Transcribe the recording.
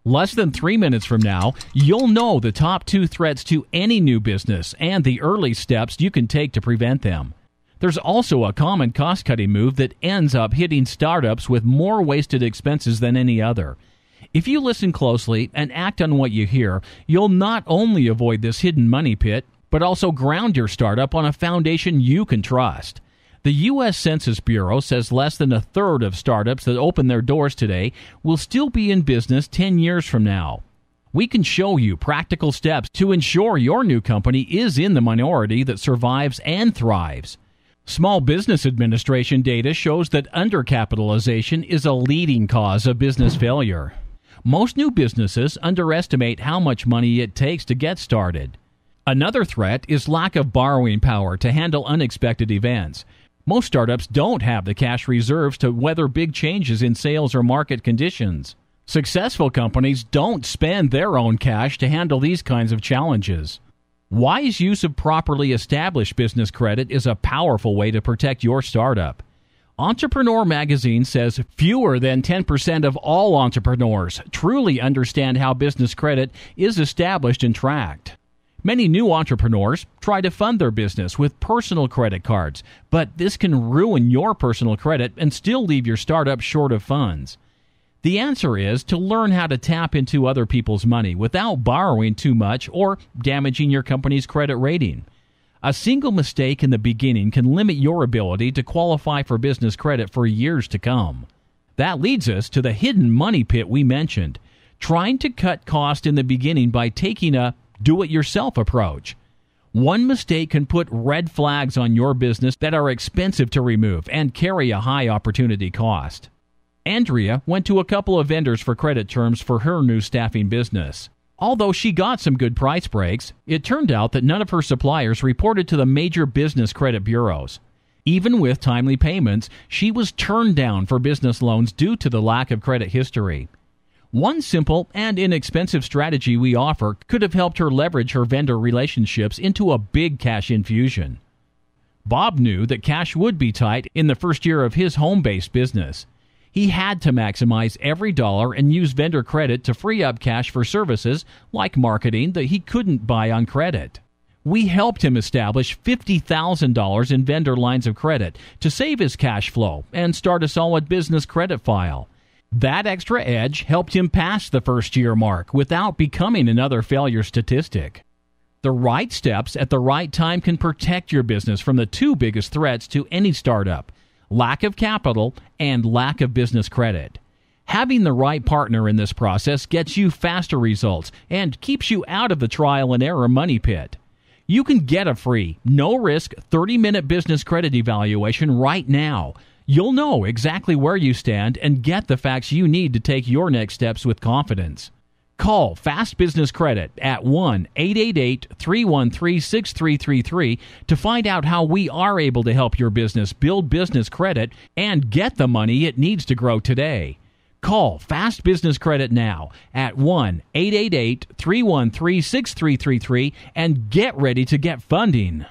Less than 3 minutes from now, you'll know the top 2 threats to any new business and the early steps you can take to prevent them. There's also a common cost-cutting move that ends up hitting startups with more wasted expenses than any other. If you listen closely and act on what you hear, you'll not only avoid this hidden money pit, but also ground your startup on a foundation you can trust. The U.S. Census Bureau says less than a third of startups that open their doors today will still be in business 10 years from now. We can show you practical steps to ensure your new company is in the minority that survives and thrives. Small Business Administration data shows that undercapitalization is a leading cause of business failure. Most new businesses underestimate how much money it takes to get started. Another threat is lack of borrowing power to handle unexpected events. Most startups don't have the cash reserves to weather big changes in sales or market conditions. Successful companies don't spend their own cash to handle these kinds of challenges. Wise use of properly established business credit is a powerful way to protect your startup. Entrepreneur magazine says fewer than 10% of all entrepreneurs truly understand how business credit is established and tracked. Many new entrepreneurs try to fund their business with personal credit cards, but this can ruin your personal credit and still leave your startup short of funds. The answer is to learn how to tap into other people's money without borrowing too much or damaging your company's credit rating. A single mistake in the beginning can limit your ability to qualify for business credit for years to come. That leads us to the hidden money pit we mentioned, trying to cut cost in the beginning by taking a do-it-yourself approach. One mistake can put red flags on your business that are expensive to remove and carry a high opportunity cost. Andrea went to a couple of vendors for credit terms for her new staffing business. Although she got some good price breaks, it turned out that none of her suppliers reported to the major business credit bureaus. Even with timely payments, she was turned down for business loans due to the lack of credit history. One simple and inexpensive strategy we offer could have helped her leverage her vendor relationships into a big cash infusion. Bob knew that cash would be tight in the first year of his home-based business. He had to maximize every dollar and use vendor credit to free up cash for services like marketing that he couldn't buy on credit. We helped him establish $50,000 in vendor lines of credit to save his cash flow and start a solid business credit file. That extra edge helped him pass the first-year mark without becoming another failure statistic. The right steps at the right time can protect your business from the 2 biggest threats to any startup: lack of capital and lack of business credit. Having the right partner in this process gets you faster results and keeps you out of the trial and error money pit. You can get a free, no-risk 30-minute business credit evaluation right now. You'll know exactly where you stand and get the facts you need to take your next steps with confidence. Call Fast Business Credit at 1-888-313-6333 to find out how we are able to help your business build business credit and get the money it needs to grow today. Call Fast Business Credit now at 1-888-313-6333 and get ready to get funding.